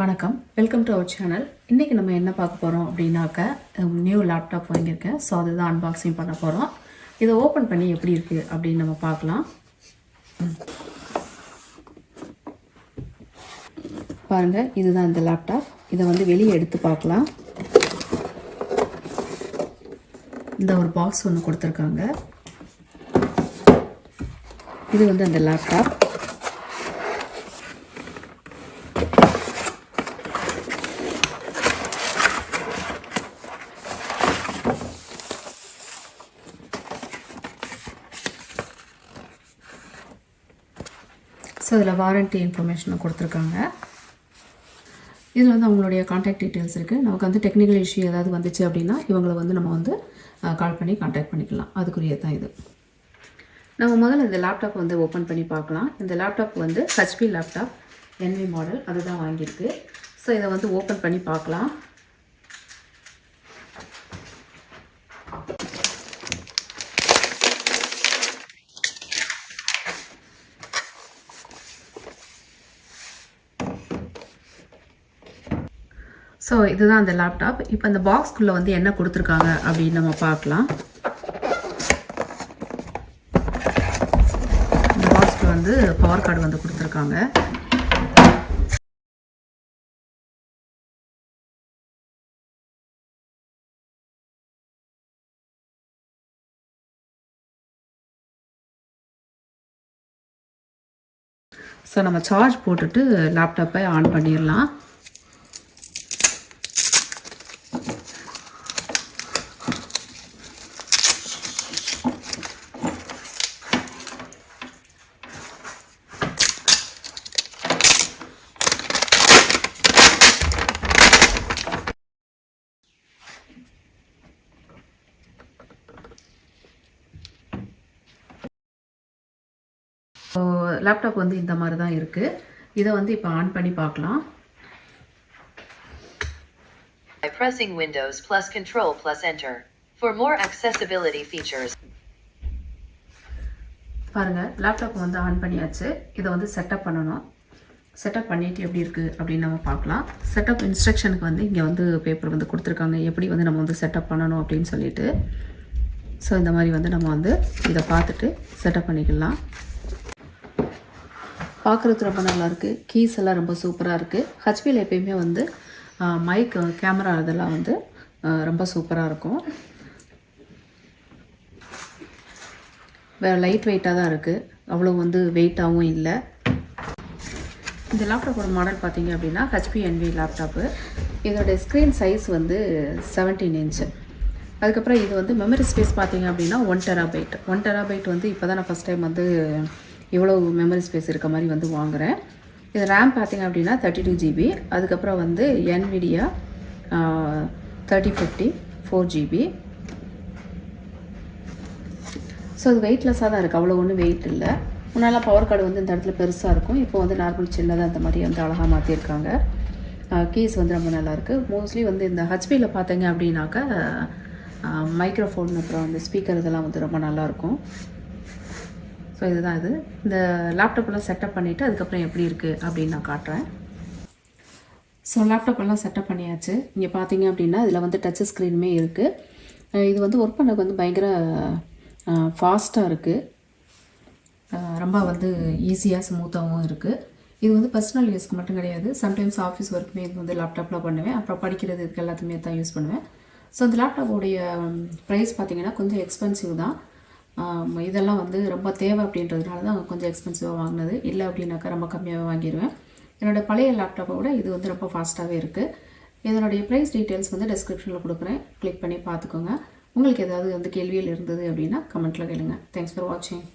வணக்கம், welcome to our channel. இன்றைக்கி நம்ம என்ன பார்க்க போகிறோம் அப்படின்னாக்க நியூ லேப்டாப் வாங்கியிருக்கேன். ஸோ அதுதான் அன்பாக்சிங் பண்ண போகிறோம். இதை ஓப்பன் பண்ணி எப்படி இருக்குது அப்படின்னு நம்ம பார்க்கலாம். பாருங்கள், இதுதான் இந்த லேப்டாப். இதை வந்து வெளியே எடுத்து பார்க்கலாம். இந்த ஒரு பாக்ஸ் ஒன்று கொடுத்துருக்காங்க. இது வந்து அந்த லேப்டாப். ஸோ இதில் வாரண்ட்டி இன்ஃபர்மேஷனை கொடுத்துருக்காங்க. இதில் வந்து அவங்களுடைய கான்டாக்ட் டீட்டெயில்ஸ் இருக்குது. நமக்கு வந்து டெக்னிக்கல் இஷ்யூ ஏதாவது வந்துச்சு அப்படின்னா இவங்களை வந்து நம்ம வந்து கால் பண்ணி கான்டாக்ட் பண்ணிக்கலாம். அதுக்குரிய தான் இது. நம்ம முதல்ல இந்த லேப்டாப் வந்து ஓப்பன் பண்ணி பார்க்கலாம். இந்த லேப்டாப் வந்து ஹெச்பி லேப்டாப் NV மாடல், அதுதான் வாங்கியிருக்கு. ஸோ இதை வந்து ஓப்பன் பண்ணி பார்க்கலாம். ஸோ இதுதான் அந்த லேப்டாப். இப்போ இந்த பாக்ஸ்குள்ளே வந்து என்ன கொடுத்துருக்காங்க அப்படின்னு நம்ம பார்க்கலாம். இந்த பாக்ஸ்க்கு வந்து பவர் கார்டு வந்து கொடுத்துருக்காங்க. ஸோ நம்ம சார்ஜ் போட்டுட்டு லேப்டாப்பை ஆன் பண்ணிடலாம். லேப்டாப் வந்து இந்த மாதிரி தான் இருக்குது. இதை வந்து இப்போ ஆன் பண்ணி பார்க்கலாம். By pressing Windows plus Control plus Enter for more accessibility features. பாருங்கள், லேப்டாப் வந்து ஆன் பண்ணியாச்சு. இதை வந்து செட்டப் பண்ணணும். செட்டப் பண்ணிவிட்டு எப்படி இருக்குது அப்படின்னு நம்ம பார்க்கலாம். செட்டப் இன்ஸ்ட்ரக்ஷனுக்கு வந்து இங்கே வந்து பேப்பர் வந்து கொடுத்துருக்காங்க, எப்படி வந்து நம்ம வந்து செட்டப் பண்ணணும் அப்படின்னு சொல்லிட்டு. ஸோ இந்த மாதிரி வந்து நம்ம வந்து இதை பார்த்துட்டு செட்டப் பண்ணிக்கலாம். பார்க்குறதுக்கு ரொம்ப நல்லாயிருக்கு. கீஸ் எல்லாம் ரொம்ப சூப்பராக இருக்குது. ஹெச்பியில் எப்பயுமே வந்து மைக், கேமரா இதெல்லாம் வந்து ரொம்ப சூப்பராக இருக்கும். வேறு லைட் வெயிட்டாக தான் இருக்குது, அவ்வளோ வந்து வெயிட்டாகவும் இல்லை. இந்த லேப்டாப்போட மாடல் பார்த்தீங்க அப்படின்னா ஹெச்பி NV லேப்டாப்பு. இதோடைய ஸ்க்ரீன் சைஸ் வந்து 17 இன்ச்சு. அதுக்கப்புறம் இது வந்து மெமரி ஸ்பேஸ் பார்த்தீங்க அப்படின்னா 1 TB. 1 TB வந்து இப்போ தான் நான் ஃபஸ்ட் டைம் வந்து இவ்வளோ மெமரி ஸ்பேஸ் இருக்க மாதிரி வந்து வாங்குகிறேன். இது ரேம் பார்த்திங்க அப்படின்னா 32 GB. அதுக்கப்புறம் வந்து NVIDIA 3050 4GB. ஸோ இது வெயிட்லெஸ்ஸாக தான் இருக்குது, அவ்வளோ ஒன்றும் வெயிட் இல்லை. முன்னால் பவர் கார்டு வந்து இந்த இடத்துல பெருசாக இருக்கும், இப்போ வந்து நார்மல் சின்னதாக அந்த மாதிரி வந்து அழகாக மாற்றிருக்காங்க. கீஸ் வந்து ரொம்ப நல்லாயிருக்கு. மோஸ்ட்லி வந்து இந்த ஹெச்பியில் பார்த்தீங்க அப்படின்னாக்கா மைக்ரோஃபோன் அப்புறம் அந்த ஸ்பீக்கர் இதெல்லாம் வந்து ரொம்ப நல்லாயிருக்கும். ஸோ இதுதான் இது. இந்த லேப்டாப்பெல்லாம் செட்டப் பண்ணிவிட்டு அதுக்கப்புறம் எப்படி இருக்குது அப்படின்னு நான் காட்டுறேன். ஸோ லேப்டாப்பெல்லாம் செட்டப் பண்ணியாச்சு. இங்கே பார்த்தீங்க அப்படின்னா இதில் வந்து டச் ஸ்க்ரீனுமே இருக்குது. இது வந்து ஒர்க் பண்ண வந்து பயங்கர ஃபாஸ்ட்டாக இருக்குது. ரொம்ப வந்து ஈஸியாக ஸ்மூத்தாகவும் இருக்குது. இது வந்து பர்சனல் யூஸ்க்கு மட்டும் கிடையாது, சம்டைம்ஸ் ஆஃபீஸ் ஒர்க்குமே இது வந்து லேப்டாப்பில் பண்ணுவேன். அப்புறம் படிக்கிறது இதுக்கு எல்லாத்துமே தான் யூஸ் பண்ணுவேன். ஸோ இந்த லேப்டாப்போடைய ப்ரைஸ் பார்த்திங்கன்னா கொஞ்சம் எக்ஸ்பென்சிவ் தான். இதெல்லாம் வந்து ரொம்ப தேவை அப்படின்றதுனால தான் கொஞ்சம் எக்ஸ்பென்சிவாக வாங்கினது. இல்லை அப்படின்னாக்கா ரொம்ப கம்மியாகவே வாங்கிடுவேன். என்னோடய பழைய லேப்டாப்பை விட இது வந்து ரொம்ப ஃபாஸ்ட்டாகவே இருக்குது. இதனுடைய ப்ரைஸ் டீட்டெயில்ஸ் வந்து டிஸ்கிரிப்ஷனில் கொடுக்குறேன், கிளிக் பண்ணி பார்த்துக்கோங்க. உங்களுக்கு ஏதாவது வந்து கேள்வியில் இருந்தது அப்படின்னா கமெண்ட்டில் கேளுங்க. தேங்க்ஸ் ஃபார் வாட்சிங்.